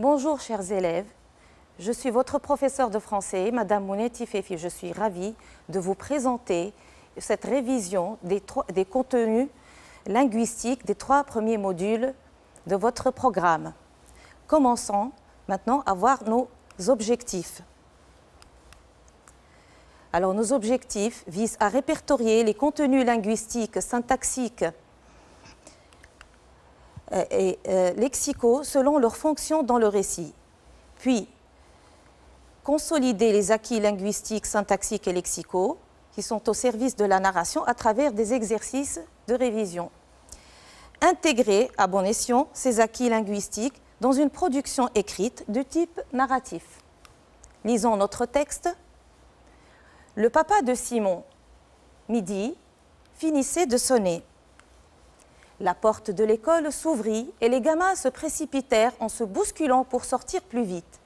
Bonjour chers élèves, je suis votre professeur de français, Madame Mouneti Fefi. Je suis ravie de vous présenter cette révision des contenus linguistiques des 3 premiers modules de votre programme. Commençons maintenant à voir nos objectifs. Alors nos objectifs visent à répertorier les contenus linguistiques, syntaxiques et lexicaux selon leur fonction dans le récit. Puis, consolider les acquis linguistiques, syntaxiques et lexicaux qui sont au service de la narration à travers des exercices de révision. Intégrer à bon escient ces acquis linguistiques dans une production écrite de type narratif. Lisons notre texte. Le papa de Simon, midi, finissait de sonner. La porte de l'école s'ouvrit et les gamins se précipitèrent en se bousculant pour sortir plus vite.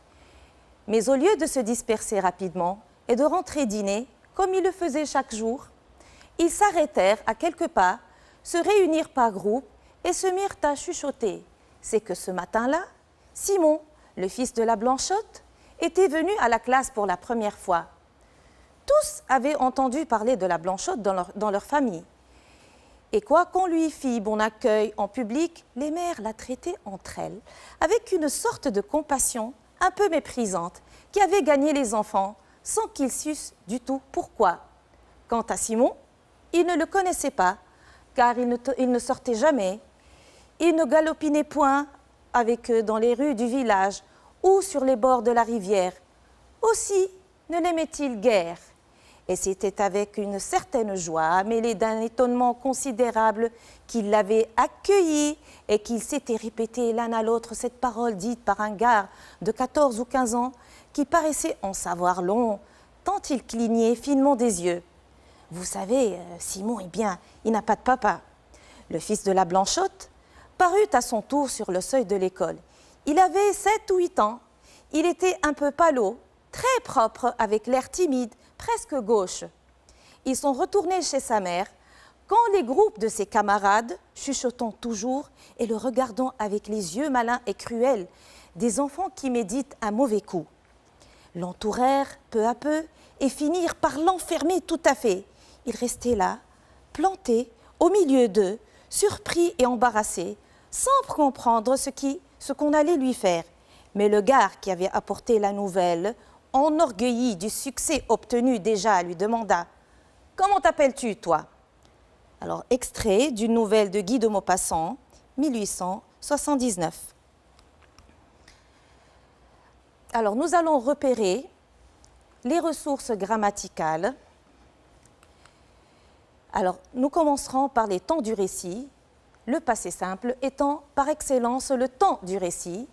Mais au lieu de se disperser rapidement et de rentrer dîner, comme ils le faisaient chaque jour, ils s'arrêtèrent à quelques pas, se réunirent par groupe et se mirent à chuchoter. C'est que ce matin-là, Simon, le fils de la Blanchotte, était venu à la classe pour la première fois. Tous avaient entendu parler de la Blanchotte dans leur famille. Et quoi qu'on lui fît bon accueil en public, les mères la traitaient entre elles avec une sorte de compassion un peu méprisante qui avait gagné les enfants sans qu'ils sussent du tout pourquoi. Quant à Simon, il ne le connaissait pas car il ne sortait jamais. Il ne galopinait point avec eux dans les rues du village ou sur les bords de la rivière. Aussi ne l'aimait-il guère. Et c'était avec une certaine joie, mêlée d'un étonnement considérable, qu'il l'avait accueilli et qu'il s'était répété l'un à l'autre cette parole dite par un gars de 14 ou 15 ans qui paraissait en savoir long, tant il clignait finement des yeux. Vous savez, Simon, eh bien, il n'a pas de papa. Le fils de la Blanchotte parut à son tour sur le seuil de l'école. Il avait 7 ou 8 ans. Il était un peu pâlot, très propre, avec l'air timide, presque gauche. Ils sont retournés chez sa mère quand les groupes de ses camarades, chuchotant toujours et le regardant avec les yeux malins et cruels, des enfants qui méditent un mauvais coup, l'entourèrent peu à peu et finirent par l'enfermer tout à fait. Il restait là, planté, au milieu d'eux, surpris et embarrassé, sans comprendre ce qu'on allait lui faire. Mais le gars qui avait apporté la nouvelle, enorgueilli du succès obtenu déjà, lui demanda « Comment t'appelles-tu, toi ?» Alors, extrait d'une nouvelle de Guy de Maupassant, 1879. Alors, nous allons repérer les ressources grammaticales. Alors, nous commencerons par les temps du récit, le passé simple étant par excellence le temps du récit.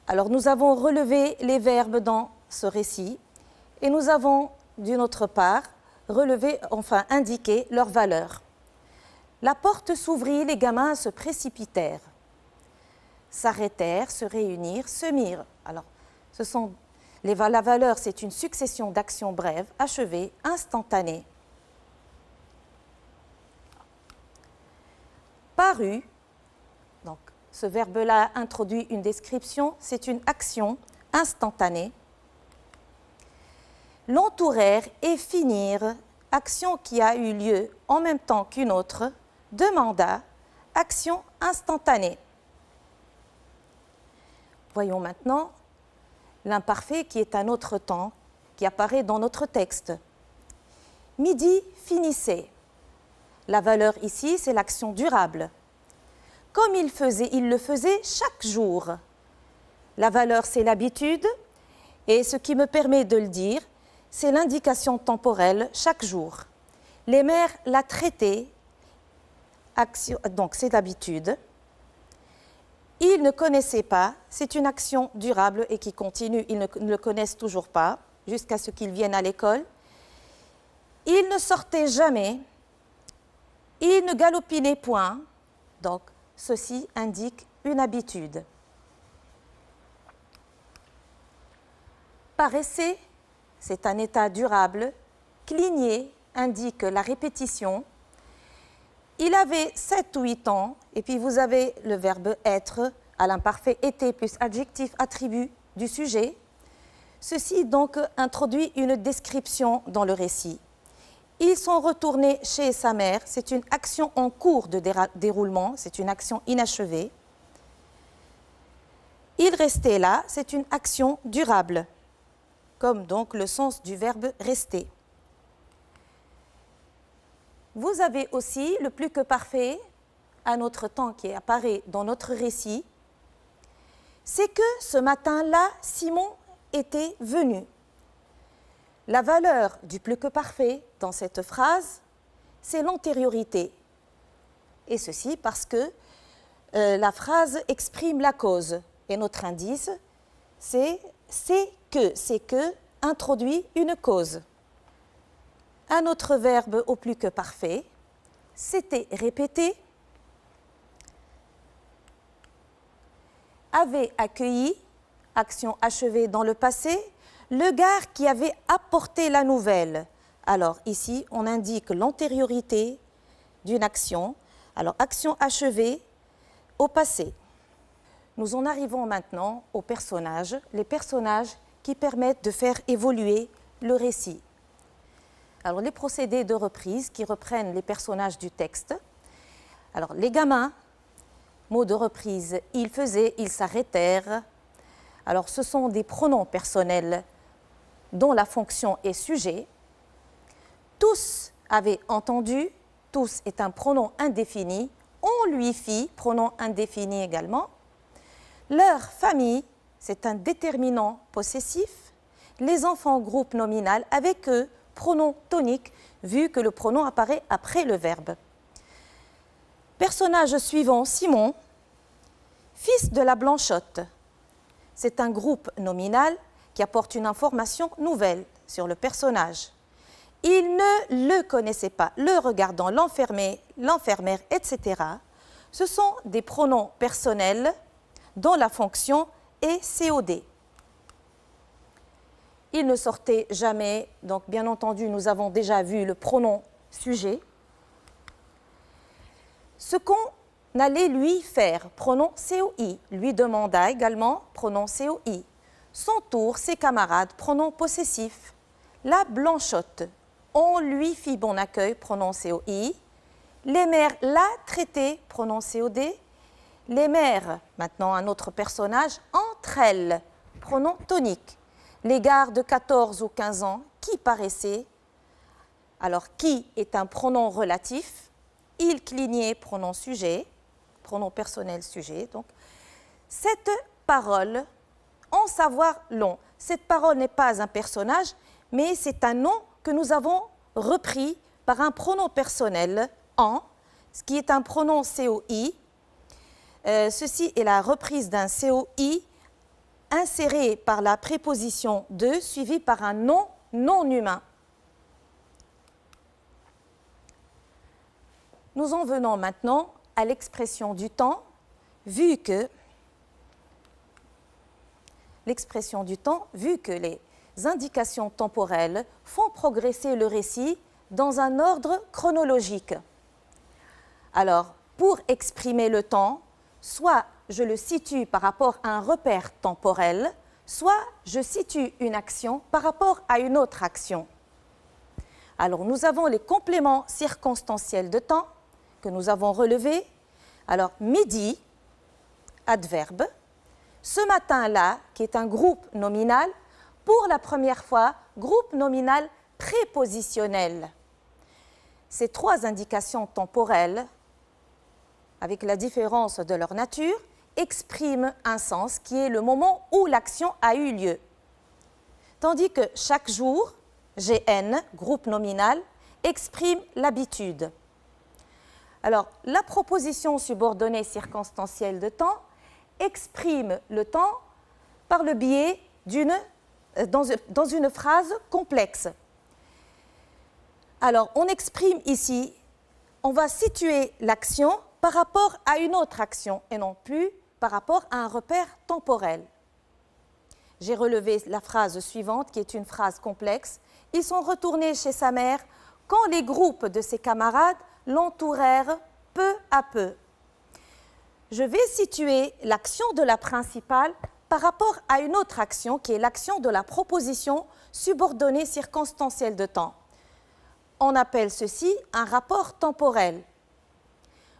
Alors, nous avons relevé les verbes dans ce récit et nous avons, d'une autre part, indiqué leur valeur. La porte s'ouvrit, les gamins se précipitèrent, s'arrêtèrent, se réunirent, se mirent. Alors, la valeur, c'est une succession d'actions brèves, achevées, instantanées. Parut, donc, ce verbe-là introduit une description, c'est une action instantanée. L'entourèrent et finirent, action qui a eu lieu en même temps qu'une autre, demanda, action instantanée. Voyons maintenant l'imparfait qui est un autre temps, qui apparaît dans notre texte. Midi finissait. La valeur ici, c'est l'action durable. Comme il le faisait chaque jour. La valeur, c'est l'habitude, et ce qui me permet de le dire, c'est l'indication temporelle chaque jour. Les mères la traitaient, donc c'est l'habitude. Ils ne connaissaient pas, c'est une action durable et qui continue, ils ne le connaissent toujours pas, jusqu'à ce qu'ils viennent à l'école. Ils ne sortaient jamais, ils ne galopinaient point, donc ceci indique une habitude. Paraissait, c'est un état durable. Cligner indique la répétition. Il avait 7 ou 8 ans, et puis vous avez le verbe être, à l'imparfait été plus adjectif attribut du sujet. Ceci donc introduit une description dans le récit. Ils sont retournés chez sa mère, c'est une action en cours de déroulement, c'est une action inachevée. Ils restaient là, c'est une action durable, comme donc le sens du verbe rester. Vous avez aussi le plus que parfait, à notre temps qui apparaît dans notre récit, c'est que ce matin-là, Simon était venu. La valeur du plus que parfait dans cette phrase, c'est l'antériorité. Et ceci parce que la phrase exprime la cause. Et notre indice, c'est que introduit une cause. Un autre verbe au plus que parfait, c'était répété, avait accueilli, action achevée dans le passé, le gars qui avait apporté la nouvelle. Alors ici, on indique l'antériorité d'une action. Alors action achevée au passé. Nous en arrivons maintenant aux personnages, les personnages qui permettent de faire évoluer le récit. Alors les procédés de reprise qui reprennent les personnages du texte. Alors les gamins, mot de reprise, ils faisaient, ils s'arrêtèrent. Alors ce sont des pronoms personnels dont la fonction est sujet. Tous avaient entendu, tous est un pronom indéfini, on lui fit, pronom indéfini également. Leur famille, c'est un déterminant possessif. Les enfants, groupe nominal, avec eux, pronom tonique, vu que le pronom apparaît après le verbe. Personnage suivant, Simon, fils de la Blanchotte. C'est un groupe nominal qui apporte une information nouvelle sur le personnage. Il ne le connaissait pas, le regardant, l'enfermé, l'enfermère, etc. Ce sont des pronoms personnels dont la fonction est COD. Il ne sortait jamais, donc bien entendu, nous avons déjà vu le pronom sujet. Ce qu'on allait lui faire, pronom COI, lui demanda également, pronom COI. Son tour, ses camarades, pronom possessif. La Blanchotte, on lui fit bon accueil, pronom COI. Les mères la traitaient, pronom COD. Les mères, maintenant un autre personnage, entre elles, pronom tonique. Les gars de 14 ou 15 ans qui paraissaient, alors qui est un pronom relatif, il clignait, pronom sujet, pronom personnel sujet. Donc, cette parole, en savoir long, cette parole n'est pas un personnage, mais c'est un nom que nous avons repris par un pronom personnel en, ce qui est un pronom COI. Ceci est la reprise d'un COI inséré par la préposition de, suivi par un nom non humain. Nous en venons maintenant à l'expression du temps, vu que les indications temporelles font progresser le récit dans un ordre chronologique. Alors, pour exprimer le temps, soit je le situe par rapport à un repère temporel, soit je situe une action par rapport à une autre action. Alors, nous avons les compléments circonstanciels de temps que nous avons relevés. Alors, midi, adverbe. Ce matin-là, qui est un groupe nominal, pour la première fois, groupe nominal prépositionnel. Ces trois indications temporelles, avec la différence de leur nature, expriment un sens qui est le moment où l'action a eu lieu. Tandis que chaque jour, GN, groupe nominal, exprime l'habitude. Alors, la proposition subordonnée circonstancielle de temps exprime le temps par le biais dans une phrase complexe. Alors, on exprime ici, on va situer l'action par rapport à une autre action et non plus par rapport à un repère temporel. J'ai relevé la phrase suivante qui est une phrase complexe. Ils sont retournés chez sa mère quand les groupes de ses camarades l'entourèrent peu à peu. je vais situer l'action de la principale par rapport à une autre action qui est l'action de la proposition subordonnée circonstancielle de temps. On appelle ceci un rapport temporel.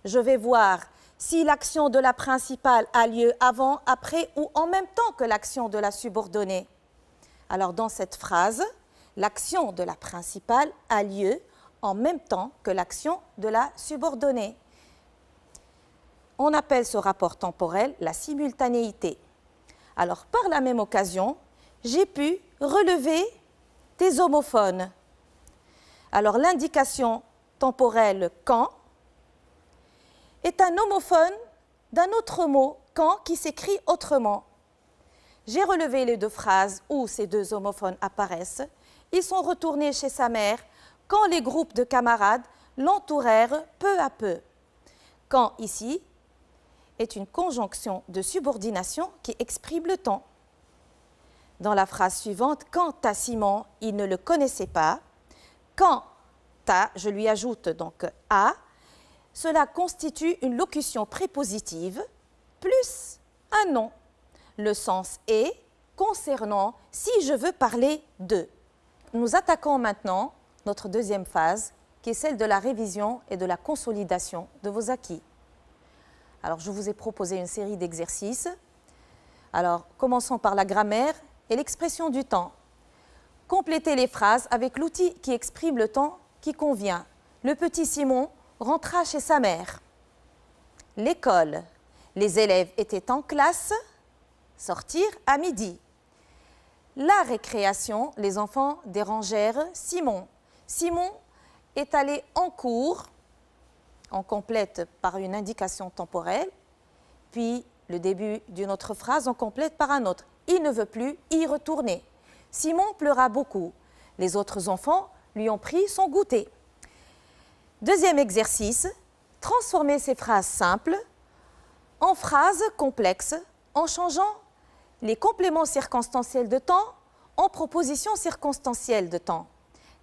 Je vais voir si l'action de la principale a lieu avant, après ou en même temps que l'action de la subordonnée. Alors dans cette phrase, l'action de la principale a lieu en même temps que l'action de la subordonnée. On appelle ce rapport temporel la simultanéité. Alors par la même occasion, j'ai pu relever des homophones. Alors l'indication temporelle « quand » est un homophone d'un autre mot « quand » qui s'écrit autrement. J'ai relevé les deux phrases où ces deux homophones apparaissent. Ils sont retournés chez sa mère quand les groupes de camarades l'entourèrent peu à peu. Quand ici est une conjonction de subordination qui exprime le temps. Dans la phrase suivante, quant à Simon, il ne le connaissait pas. Quant à, je lui ajoute donc à, cela constitue une locution prépositive plus un nom. Le sens est concernant si je veux parler de. Nous attaquons maintenant notre deuxième phase, qui est celle de la révision et de la consolidation de vos acquis. Alors, je vous ai proposé une série d'exercices. Alors, commençons par la grammaire et l'expression du temps. Complétez les phrases avec l'outil qui exprime le temps qui convient. Le petit Simon rentra chez sa mère. L'école. Les élèves étaient en classe. Sortir à midi. La récréation. Les enfants dérangèrent Simon. Simon est allé en cours. On complète par une indication temporelle, puis le début d'une autre phrase, on complète par un autre. Il ne veut plus y retourner. Simon pleura beaucoup. Les autres enfants lui ont pris son goûter. Deuxième exercice, transformer ces phrases simples en phrases complexes en changeant les compléments circonstanciels de temps en propositions circonstancielles de temps.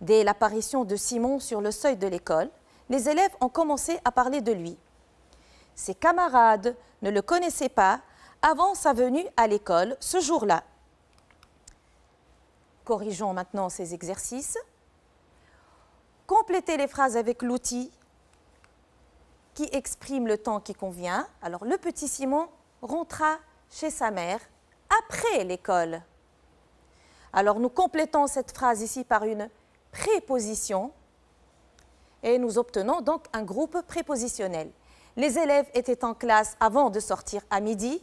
Dès l'apparition de Simon sur le seuil de l'école, les élèves ont commencé à parler de lui. Ses camarades ne le connaissaient pas avant sa venue à l'école ce jour-là. Corrigeons maintenant ces exercices. Complétez les phrases avec l'outil qui exprime le temps qui convient. Alors, le petit Simon rentra chez sa mère après l'école. Alors, nous complétons cette phrase ici par une préposition. Et nous obtenons donc un groupe prépositionnel. Les élèves étaient en classe avant de sortir à midi.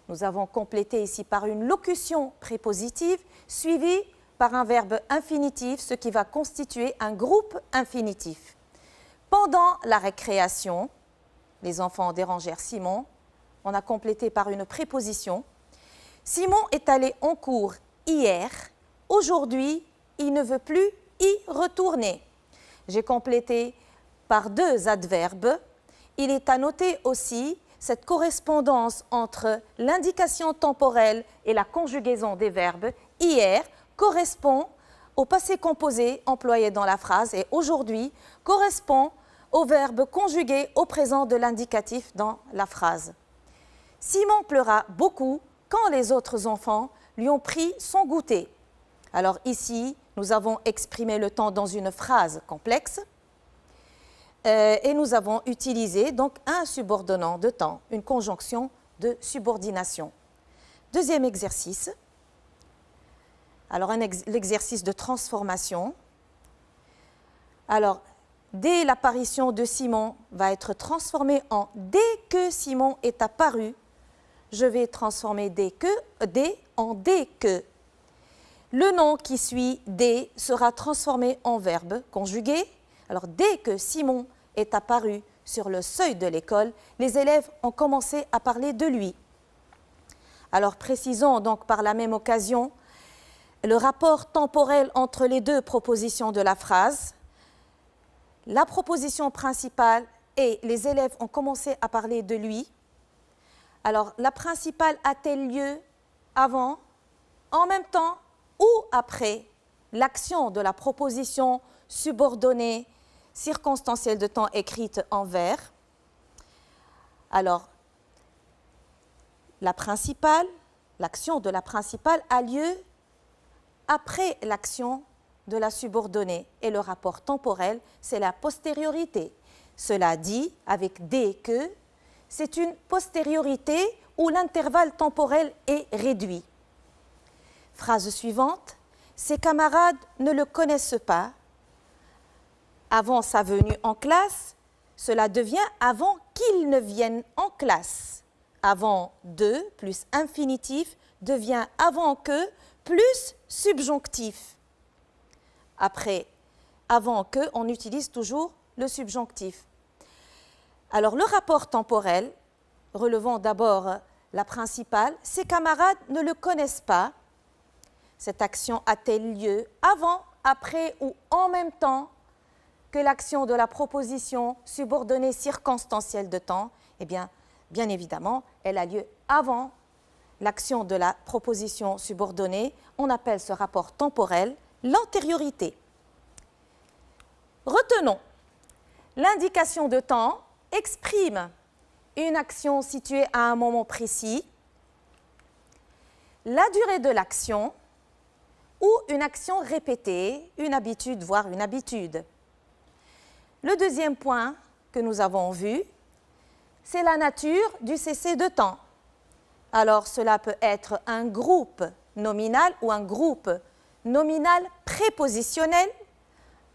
Nous avons complété ici par une locution prépositive suivie par un verbe infinitif, ce qui va constituer un groupe infinitif. Pendant la récréation, les enfants dérangèrent Simon. On a complété par une préposition. Simon est allé en cours hier. Aujourd'hui, il ne veut plus y retourner. J'ai complété par deux adverbes. Il est à noter aussi cette correspondance entre l'indication temporelle et la conjugaison des verbes. Hier correspond au passé composé employé dans la phrase et aujourd'hui correspond au verbe conjugué au présent de l'indicatif dans la phrase. Simon pleura beaucoup quand les autres enfants lui ont pris son goûter. Alors ici, nous avons exprimé le temps dans une phrase complexe et nous avons utilisé donc un subordonnant de temps, une conjonction de subordination. Deuxième exercice. Alors l'exercice de transformation. Alors, dès l'apparition de Simon va être transformé en « dès que Simon est apparu », je vais transformer « dès que » en « dès que ». Le nom qui suit « dès » sera transformé en verbe conjugué. Alors, dès que Simon est apparu sur le seuil de l'école, les élèves ont commencé à parler de lui. Alors, précisons donc par la même occasion le rapport temporel entre les deux propositions de la phrase. La proposition principale et les élèves ont commencé à parler de lui. Alors, la principale a-t-elle lieu avant, en même temps ou après l'action de la proposition subordonnée circonstancielle de temps écrite en vers? Alors, la principale, l'action de la principale a lieu après l'action de la subordonnée. Et le rapport temporel, c'est la postériorité. Cela dit, avec dès que, c'est une postériorité où l'intervalle temporel est réduit. Phrase suivante, ses camarades ne le connaissent pas. Avant sa venue en classe, cela devient avant qu'il ne vienne en classe. Avant de plus infinitif devient avant que plus subjonctif. Après avant que, on utilise toujours le subjonctif. Alors le rapport temporel, relevant d'abord la principale, ses camarades ne le connaissent pas. Cette action a-t-elle lieu avant, après ou en même temps que l'action de la proposition subordonnée circonstancielle de temps? Eh bien évidemment, elle a lieu avant l'action de la proposition subordonnée. On appelle ce rapport temporel l'antériorité. Retenons, l'indication de temps exprime une action située à un moment précis, la durée de l'action ou une action répétée, une habitude, voire une habitude. Le deuxième point que nous avons vu, c'est la nature du cessez de temps. Alors, cela peut être un groupe nominal ou un groupe nominal prépositionnel,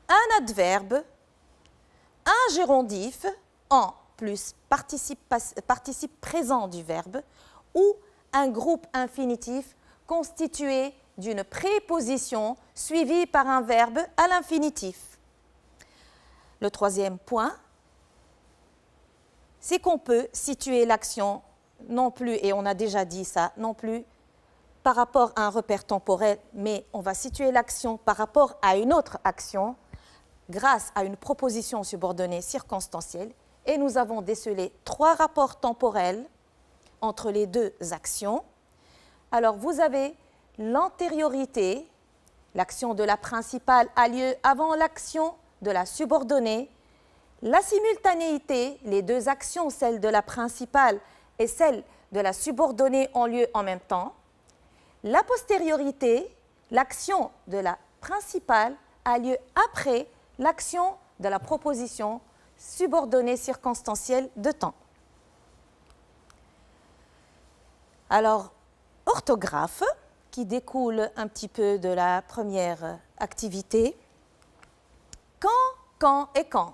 un adverbe, un gérondif en plus participe présent du verbe ou un groupe infinitif constitué d'une préposition suivie par un verbe à l'infinitif. Le troisième point, c'est qu'on peut situer l'action non plus, et on a déjà dit ça, non plus par rapport à un repère temporel, mais on va situer l'action par rapport à une autre action grâce à une proposition subordonnée circonstancielle. Et nous avons décelé 3 rapports temporels entre les 2 actions. Alors vous avez l'antériorité, l'action de la principale a lieu avant l'action de la subordonnée. La simultanéité, les 2 actions, celle de la principale et celle de la subordonnée, ont lieu en même temps. La postériorité, l'action de la principale a lieu après l'action de la proposition subordonnée circonstancielle de temps. Alors, orthographe, qui découle un petit peu de la première activité. Quand et quand.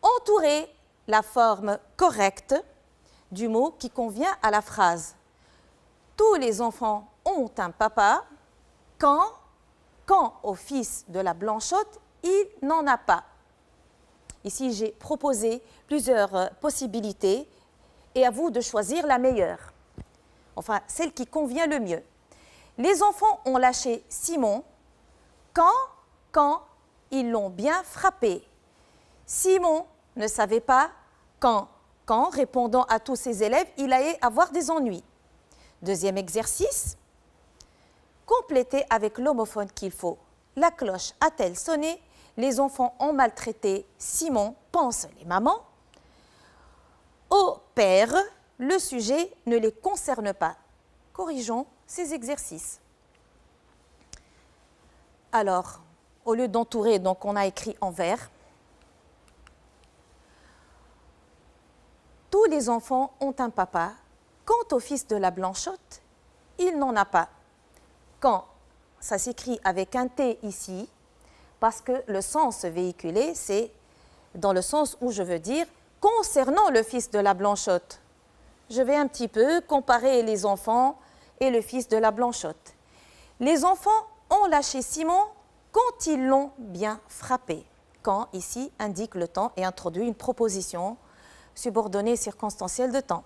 Entourer la forme correcte du mot qui convient à la phrase. Tous les enfants ont un papa. Quand au fils de la Blanchotte, il n'en a pas. Ici, j'ai proposé plusieurs possibilités et à vous de choisir la meilleure. Enfin, celle qui convient le mieux. Les enfants ont lâché Simon quand ils l'ont bien frappé. Simon ne savait pas quand, répondant à tous ses élèves, il allait avoir des ennuis. Deuxième exercice, compléter avec l'homophone qu'il faut. La cloche a-t-elle sonné? Les enfants ont maltraité Simon, pensent les mamans. Au père, le sujet ne les concerne pas. Corrigeons ces exercices. Alors, au lieu d'entourer, donc on a écrit en vert. Tous les enfants ont un papa. Quant au fils de la Blanchotte, il n'en a pas. Quand, ça s'écrit avec un T ici, parce que le sens véhiculé, c'est dans le sens où je veux dire concernant le fils de la Blanchotte. Je vais un petit peu comparer les enfants et le fils de la Blanchotte. Les enfants ont lâché Simon quand ils l'ont bien frappé. Quand, ici, indique le temps et introduit une proposition subordonnée circonstancielle de temps.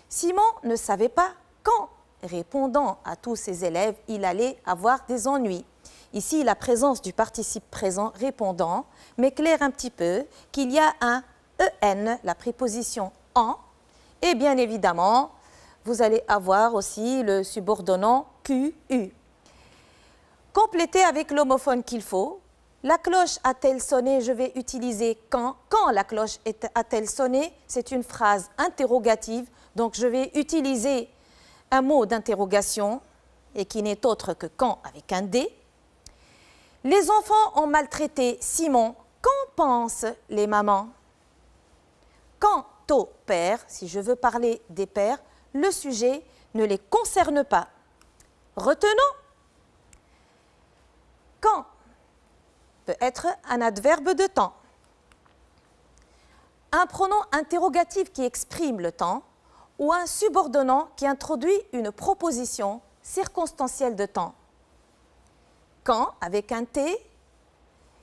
Simon ne savait pas quand, répondant à tous ses élèves, il allait avoir des ennuis. Ici, la présence du participe présent répondant m'éclaire un petit peu qu'il y a un EN, la préposition en, et bien évidemment, vous allez avoir aussi le subordonnant QU. Complétez avec l'homophone qu'il faut. La cloche a-t-elle sonné? Je vais utiliser quand. Quand la cloche a-t-elle sonné? C'est une phrase interrogative. Donc je vais utiliser un mot d'interrogation et qui n'est autre que quand avec un D. Les enfants ont maltraité Simon. Qu'en pensent les mamans? Quant aux pères, si je veux parler des pères, le sujet ne les concerne pas. Retenons, quand peut être un adverbe de temps, un pronom interrogatif qui exprime le temps ou un subordonnant qui introduit une proposition circonstancielle de temps. Quand, avec un T,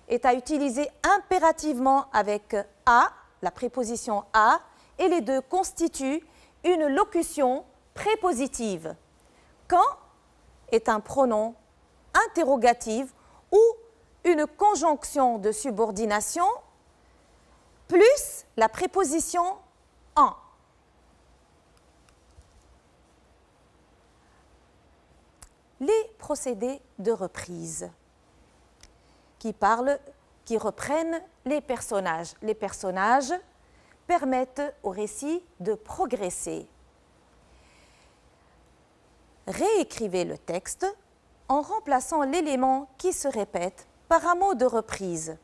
est à utiliser impérativement avec A, la préposition A, et les deux constituent une locution prépositive. Quand est un pronom interrogatif ou une conjonction de subordination plus la préposition en. Les procédés de reprise qui reprennent les personnages. Les personnages permettent au récit de progresser. Réécrivez le texte en remplaçant l'élément qui se répète par un mot de reprise.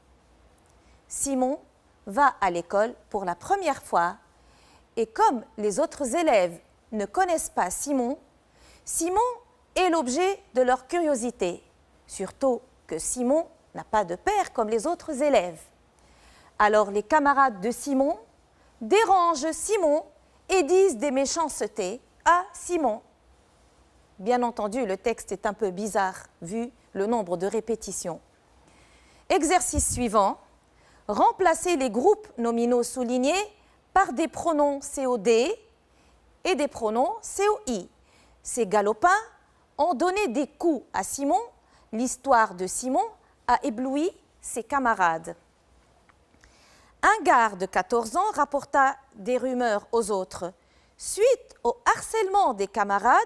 Simon va à l'école pour la première fois et comme les autres élèves ne connaissent pas Simon, Simon est l'objet de leur curiosité, surtout que Simon n'a pas de père comme les autres élèves. Alors les camarades de Simon dérangent Simon et disent des méchancetés à Simon. Bien entendu, le texte est un peu bizarre vu le nombre de répétitions. Exercice suivant, remplacez les groupes nominaux soulignés par des pronoms COD et des pronoms COI. Ces galopins ont donné des coups à Simon. L'histoire de Simon a ébloui ses camarades. Un gars de 14 ans rapporta des rumeurs aux autres. Suite au harcèlement des camarades,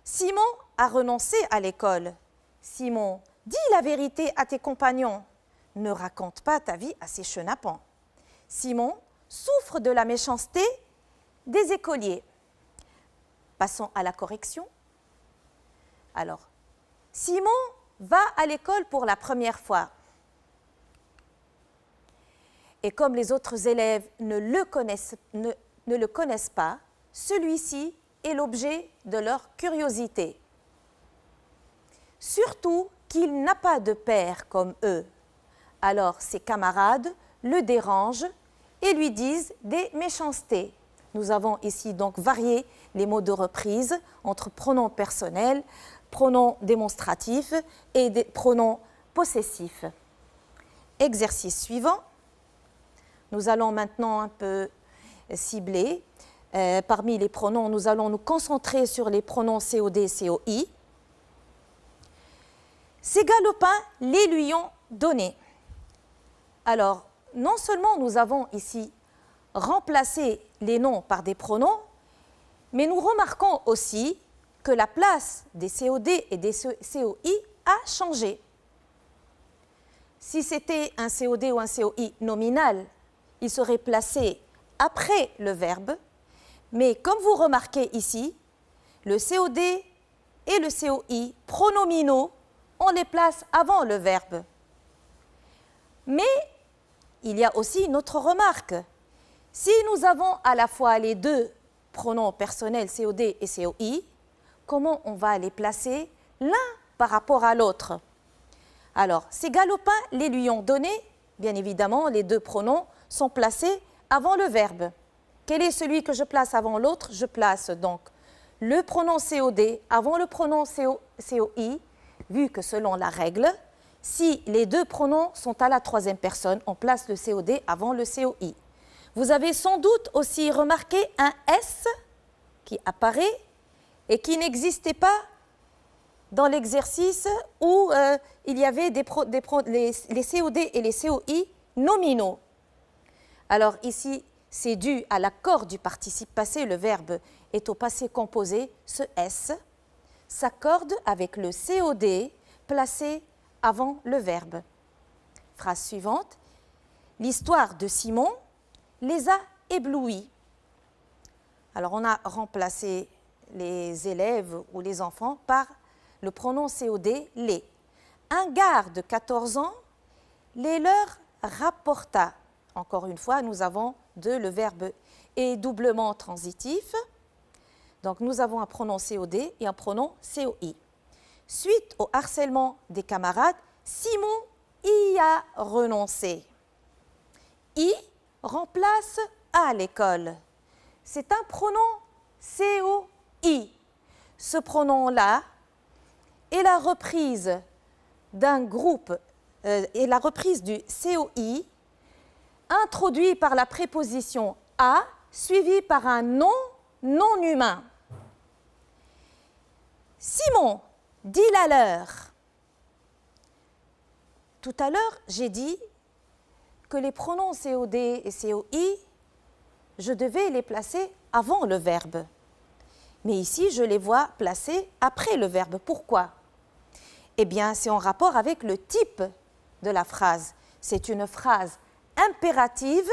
Simon a renoncé à l'école. Simon, dis la vérité à tes compagnons. Ne raconte pas ta vie à ces chenapans. Simon souffre de la méchanceté des écoliers. Passons à la correction. Alors, Simon va à l'école pour la première fois. Et comme les autres élèves ne le connaissent pas, celui-ci est l'objet de leur curiosité. Surtout qu'il n'a pas de père comme eux. Alors ses camarades le dérangent et lui disent des méchancetés. Nous avons ici donc varié les mots de reprise entre pronoms personnels, pronoms démonstratifs et des pronoms possessifs. Exercice suivant. Nous allons maintenant un peu cibler. Parmi les pronoms, nous allons nous concentrer sur les pronoms COD et COI. Ces galopins les lui ont donnés. Alors, non seulement nous avons ici remplacé les noms par des pronoms, mais nous remarquons aussi que la place des COD et des COI a changé. Si c'était un COD ou un COI nominal, il serait placé après le verbe, mais comme vous remarquez ici, le COD et le COI pronominaux, on les place avant le verbe. Mais il y a aussi une autre remarque. Si nous avons à la fois les deux pronoms personnels COD et COI, comment on va les placer l'un par rapport à l'autre? Alors, ces galopins les lui ont donnés, bien évidemment, les deux pronoms sont placés avant le verbe. Quel est celui que je place avant l'autre? Je place donc le pronom COD avant le pronom COI, vu que selon la règle, si les deux pronoms sont à la troisième personne, on place le COD avant le COI. Vous avez sans doute aussi remarqué un S qui apparaît et qui n'existait pas dans l'exercice où il y avait les COD et les COI nominaux. Alors ici, c'est dû à l'accord du participe passé, le verbe est au passé composé, ce S s'accorde avec le COD placé avant le verbe. Phrase suivante. L'histoire de Simon les a éblouis. Alors, on a remplacé les élèves ou les enfants par le pronom COD, les. Un gars de 14 ans les leur rapporta. Encore une fois, nous avons le verbe est doublement transitif. Donc, nous avons un pronom COD et un pronom COI. Suite au harcèlement des camarades, Simon y a renoncé. I remplace à l'école. C'est un pronom COI. Ce pronom-là est la reprise d'un groupe, est la reprise du COI introduit par la préposition à, suivi par un nom non humain. Simon, dis-la leur. Tout à l'heure, j'ai dit que les pronoms COD et COI, je devais les placer avant le verbe. Mais ici, je les vois placés après le verbe. Pourquoi? Eh bien, c'est en rapport avec le type de la phrase. C'est une phrase impérative,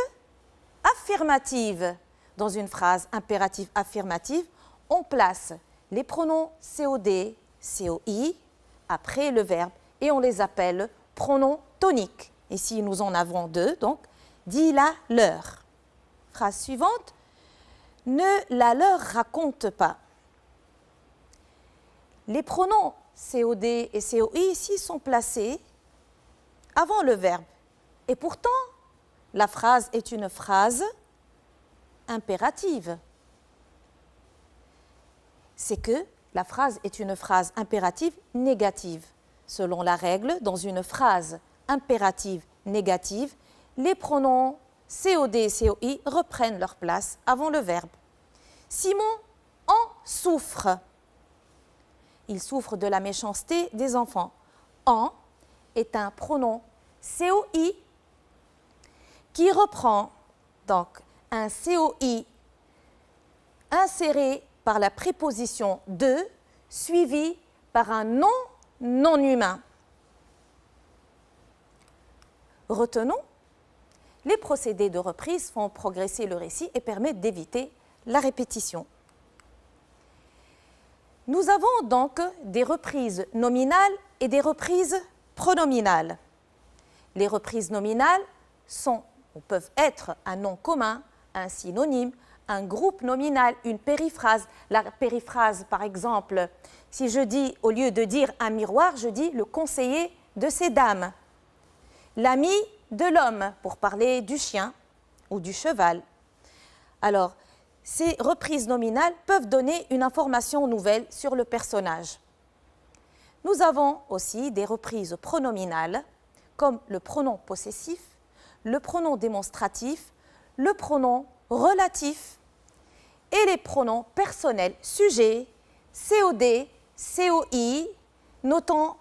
affirmative. Dans une phrase impérative affirmative, on place les pronoms COD, COI après le verbe et on les appelle pronoms toniques. Ici, nous en avons deux, donc dis-la leur. Phrase suivante, ne la leur raconte pas. Les pronoms COD et COI ici sont placés avant le verbe. Et pourtant, la phrase est une phrase impérative. C'est que la phrase est une phrase impérative négative. Selon la règle, dans une phrase impérative négative, les pronoms COD et COI reprennent leur place avant le verbe. Simon en souffre. Il souffre de la méchanceté des enfants. En est un pronom COI qui reprend donc un COI inséré par la préposition de, suivi par un nom non humain. Retenons, les procédés de reprise font progresser le récit et permettent d'éviter la répétition. Nous avons donc des reprises nominales et des reprises pronominales. Les reprises nominales peuvent être un nom commun, un synonyme, un groupe nominal, une périphrase. La périphrase, par exemple, si je dis, au lieu de dire un miroir, je dis le conseiller de ces dames. L'ami de l'homme, pour parler du chien ou du cheval. Alors, ces reprises nominales peuvent donner une information nouvelle sur le personnage. Nous avons aussi des reprises pronominales, comme le pronom possessif, le pronom démonstratif, le pronom relatif et les pronoms personnels sujet, COD, COI. Notons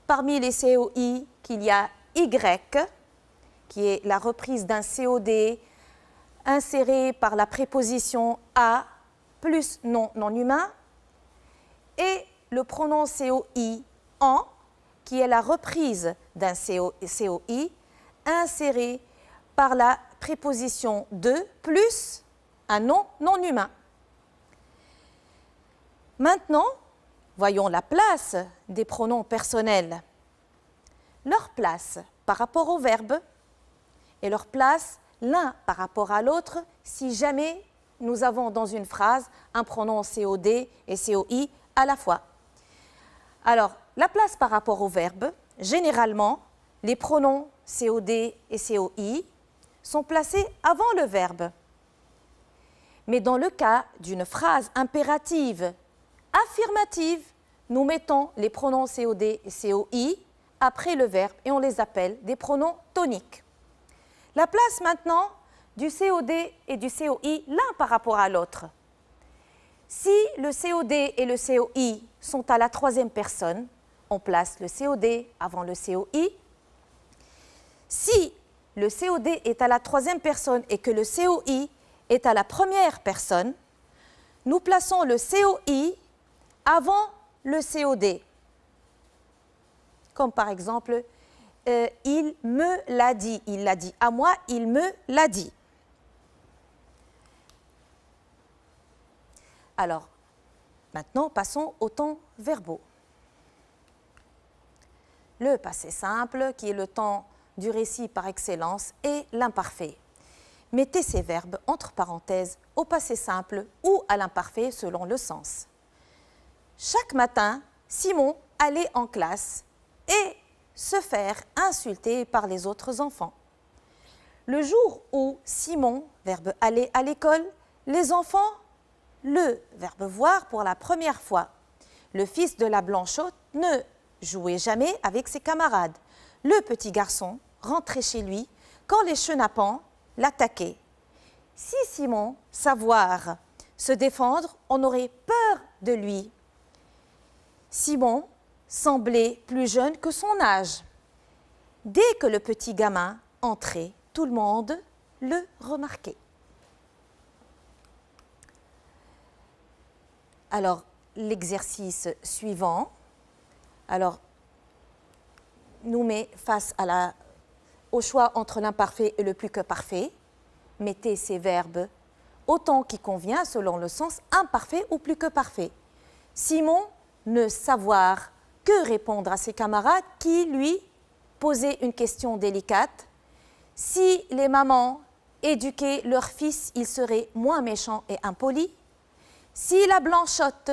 parmi les COI qu'il y a Y, qui est la reprise d'un COD inséré par la préposition à plus nom non humain, et le pronom COI en, qui est la reprise d'un COI inséré par la préposition de plus un nom non humain. Maintenant, voyons la place des pronoms personnels. Leur place par rapport au verbe et leur place l'un par rapport à l'autre si jamais nous avons dans une phrase un pronom COD et COI à la fois. Alors, la place par rapport au verbe, généralement, les pronoms COD et COI sont placés avant le verbe. Mais dans le cas d'une phrase impérative affirmative, nous mettons les pronoms COD et COI après le verbe et on les appelle des pronoms toniques. La place maintenant du COD et du COI l'un par rapport à l'autre. Si le COD et le COI sont à la troisième personne, on place le COD avant le COI. Si le COD est à la troisième personne et que le COI est à la première personne, nous plaçons le COI avant le COD. Comme par exemple, il me l'a dit. Il l'a dit à moi, il me l'a dit. Alors, maintenant, passons aux temps verbaux. Le passé simple, qui est le temps du récit par excellence, et l'imparfait. Mettez ces verbes entre parenthèses au passé simple ou à l'imparfait selon le sens. Chaque matin, Simon allait en classe et se faire insulter par les autres enfants. Le jour où Simon, verbe aller à l'école, les enfants, le verbe voir pour la première fois. Le fils de la Blanchotte ne jouait jamais avec ses camarades. Le petit garçon rentrait chez lui quand les chenapans l'attaquaient. Si Simon savoir se défendre, on aurait peur de lui. Simon semblait plus jeune que son âge. Dès que le petit gamin entrait, tout le monde le remarquait. Alors, l'exercice suivant, nous met face au choix entre l'imparfait et le plus que parfait. Mettez ces verbes au temps qui convient selon le sens imparfait ou plus que parfait. Simon ne savoir que répondre à ses camarades qui lui posaient une question délicate. Si les mamans éduquaient leurs fils, ils seraient moins méchants et impolis. Si la Blanchotte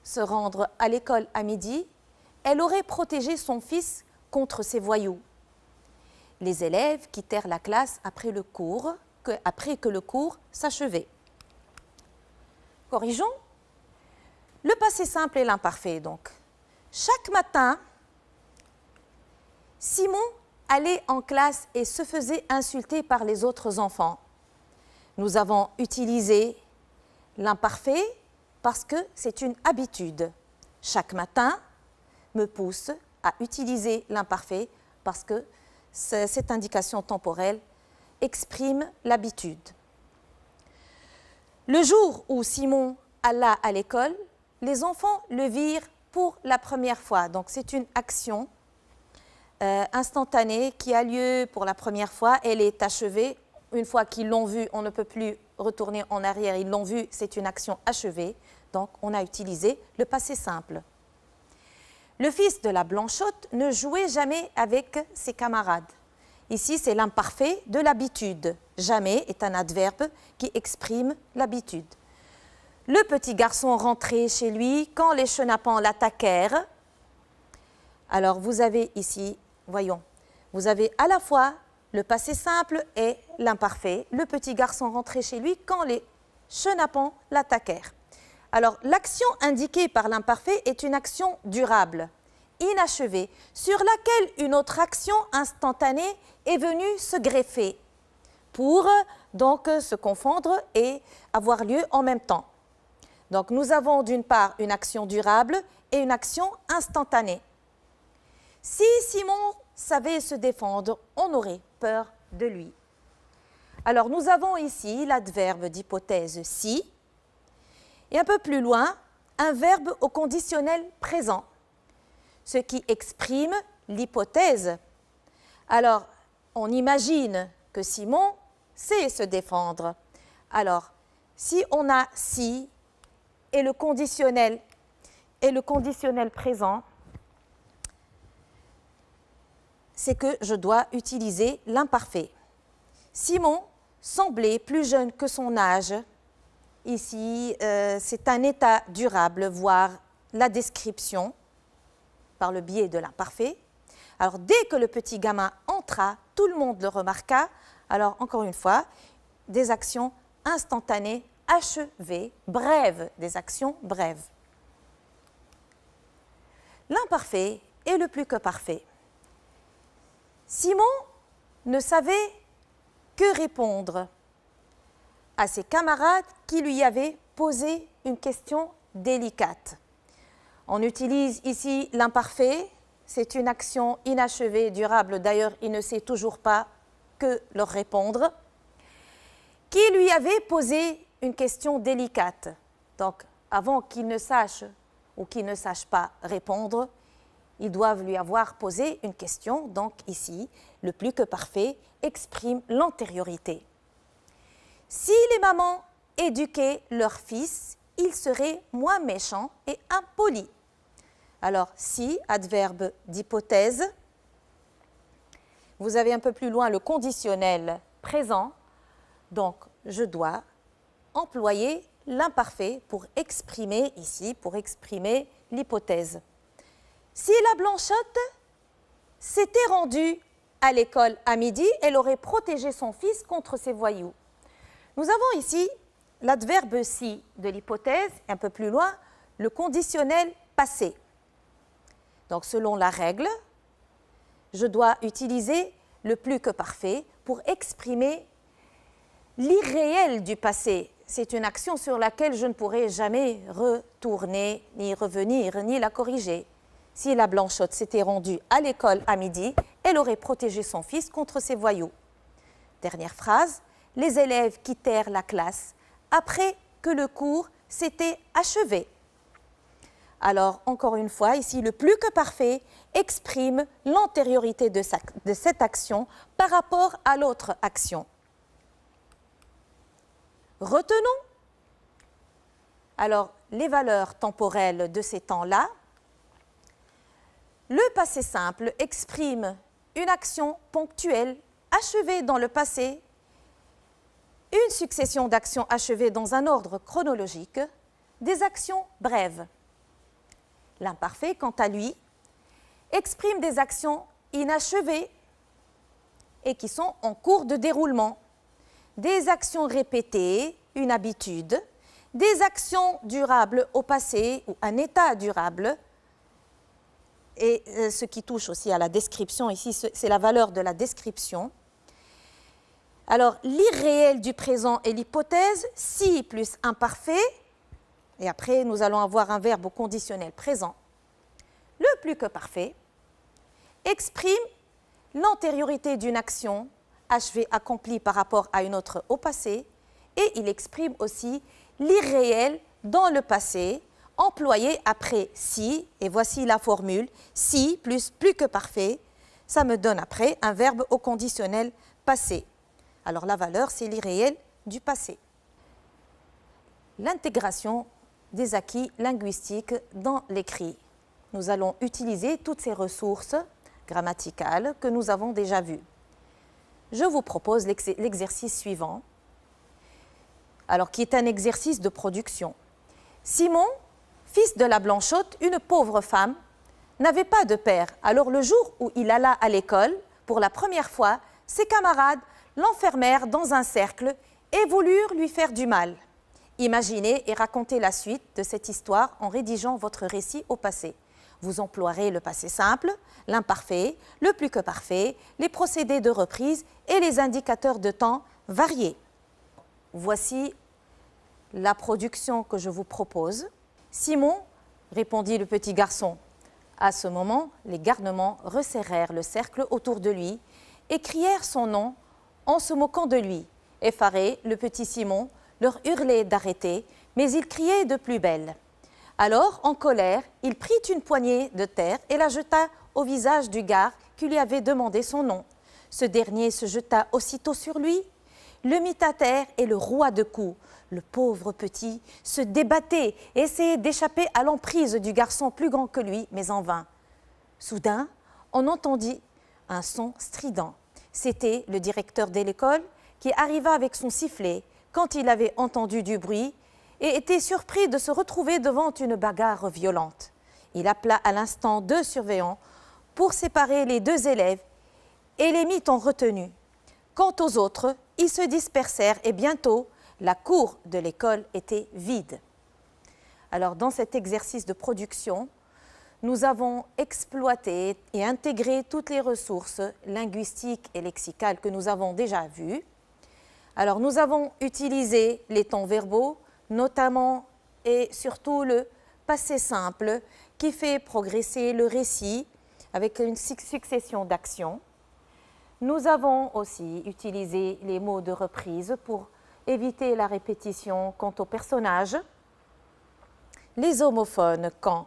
se rendre à l'école à midi, elle aurait protégé son fils contre ces voyous. Les élèves quittèrent la classe après que le cours s'achevait. Corrigeons. Le passé simple et l'imparfait, donc. Chaque matin, Simon allait en classe et se faisait insulter par les autres enfants. Nous avons utilisé l'imparfait parce que c'est une habitude. Chaque matin me pousse à utiliser l'imparfait parce que cette indication temporelle exprime l'habitude. Le jour où Simon alla à l'école, les enfants le virent pour la première fois. Donc c'est une action instantanée qui a lieu pour la première fois. Elle est achevée. Une fois qu'ils l'ont vue, on ne peut plus retourner en arrière. Ils l'ont vue, c'est une action achevée. Donc on a utilisé le passé simple. Le fils de la Blanchotte ne jouait jamais avec ses camarades. Ici, c'est l'imparfait de l'habitude. Jamais est un adverbe qui exprime l'habitude. Le petit garçon rentrait chez lui quand les chenapans l'attaquèrent. Alors, vous avez ici, voyons, vous avez à la fois le passé simple et l'imparfait. Le petit garçon rentrait chez lui quand les chenapans l'attaquèrent. Alors, l'action indiquée par l'imparfait est une action durable, inachevée, sur laquelle une autre action instantanée est venue se greffer pour donc se confondre et avoir lieu en même temps. Donc, nous avons d'une part une action durable et une action instantanée. Si Simon savait se défendre, on aurait peur de lui. Alors, nous avons ici l'adverbe d'hypothèse « si ». Et un peu plus loin, un verbe au conditionnel présent, ce qui exprime l'hypothèse. Alors, on imagine que Simon sait se défendre. Alors, si on a « si » et le conditionnel présent, c'est que je dois utiliser l'imparfait. Simon semblait plus jeune que son âge. Ici, c'est un état durable, voire la description par le biais de l'imparfait. Alors, dès que le petit gamin entra, tout le monde le remarqua. Alors, encore une fois, des actions instantanées, achevées, brèves, des actions brèves. L'imparfait est le plus que parfait. Simon ne savait que répondre à ses camarades qui lui avaient posé une question délicate. On utilise ici l'imparfait, c'est une action inachevée, durable, d'ailleurs il ne sait toujours pas que leur répondre, qui lui avait posé une question délicate. Donc avant qu'il ne sache ou qu'il ne sache pas répondre, ils doivent lui avoir posé une question. Donc ici, le plus que parfait exprime l'antériorité. Si les mamans éduquaient leurs fils, il serait moins méchant et impoli. Alors, si, adverbe d'hypothèse, vous avez un peu plus loin le conditionnel présent, donc je dois employer l'imparfait pour exprimer ici, pour exprimer l'hypothèse. Si la Blanchotte s'était rendue à l'école à midi, elle aurait protégé son fils contre ses voyous. Nous avons ici l'adverbe si de l'hypothèse, un peu plus loin, le conditionnel passé. Donc, selon la règle, je dois utiliser le plus que parfait pour exprimer l'irréel du passé. C'est une action sur laquelle je ne pourrai jamais retourner, ni revenir, ni la corriger. Si la Blanchotte s'était rendue à l'école à midi, elle aurait protégé son fils contre ses voyous. Dernière phrase, les élèves quittèrent la classe après que le cours s'était achevé. Alors, encore une fois, ici, le plus que parfait exprime l'antériorité de cette action par rapport à l'autre action. Retenons alors les valeurs temporelles de ces temps-là. Le passé simple exprime une action ponctuelle achevée dans le passé, une succession d'actions achevées dans un ordre chronologique, des actions brèves. L'imparfait, quant à lui, exprime des actions inachevées et qui sont en cours de déroulement, des actions répétées, une habitude, des actions durables au passé ou un état durable. Et ce qui touche aussi à la description, ici, c'est la valeur de la description. Alors, l'irréel du présent est l'hypothèse, si plus imparfait, et après nous allons avoir un verbe au conditionnel présent. Le plus que parfait exprime l'antériorité d'une action achevée, accomplie par rapport à une autre au passé, et il exprime aussi l'irréel dans le passé, employé après si, et voici la formule, si plus que parfait, ça me donne après un verbe au conditionnel passé. Alors la valeur, c'est l'irréel du passé. L'intégration des acquis linguistiques dans l'écrit. Nous allons utiliser toutes ces ressources grammaticales que nous avons déjà vues. Je vous propose l'exercice suivant, alors qui est un exercice de production. Simon, fils de la Blanchotte, une pauvre femme, n'avait pas de père. Alors le jour où il alla à l'école, pour la première fois, ses camarades l'enfermèrent dans un cercle et voulurent lui faire du mal. Imaginez et racontez la suite de cette histoire en rédigeant votre récit au passé. Vous emploierez le passé simple, l'imparfait, le plus que parfait, les procédés de reprise et les indicateurs de temps variés. Voici la production que je vous propose. Simon, répondit le petit garçon. À ce moment, les garnements resserrèrent le cercle autour de lui et crièrent son nom en se moquant de lui. Effaré, le petit Simon leur hurlait d'arrêter, mais il criait de plus belle. Alors, en colère, il prit une poignée de terre et la jeta au visage du gars qui lui avait demandé son nom. Ce dernier se jeta aussitôt sur lui, le mit à terre et le roua de coups. Le pauvre petit se débattait et essayait d'échapper à l'emprise du garçon plus grand que lui, mais en vain. Soudain, on entendit un son strident. C'était le directeur de l'école qui arriva avec son sifflet quand il avait entendu du bruit et était surpris de se retrouver devant une bagarre violente. Il appela à l'instant 2 surveillants pour séparer les 2 élèves et les mit en retenue. Quant aux autres, ils se dispersèrent et bientôt, la cour de l'école était vide. Alors, dans cet exercice de production, nous avons exploité et intégré toutes les ressources linguistiques et lexicales que nous avons déjà vues. Alors, nous avons utilisé les temps verbaux, notamment et surtout le passé simple qui fait progresser le récit avec une succession d'actions. Nous avons aussi utilisé les mots de reprise pour éviter la répétition quant aux personnages, les homophones quand,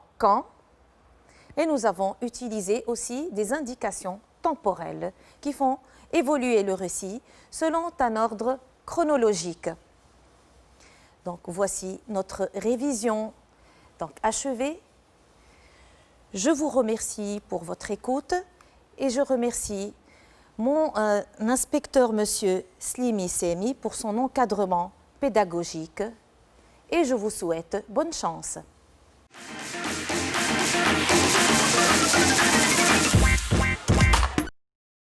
et nous avons utilisé aussi des indications temporelles qui font évoluer le récit selon un ordre chronologique. Donc voici notre révision achevée. Je vous remercie pour votre écoute et je remercie mon inspecteur, monsieur Slimi Semi, pour son encadrement pédagogique et je vous souhaite bonne chance.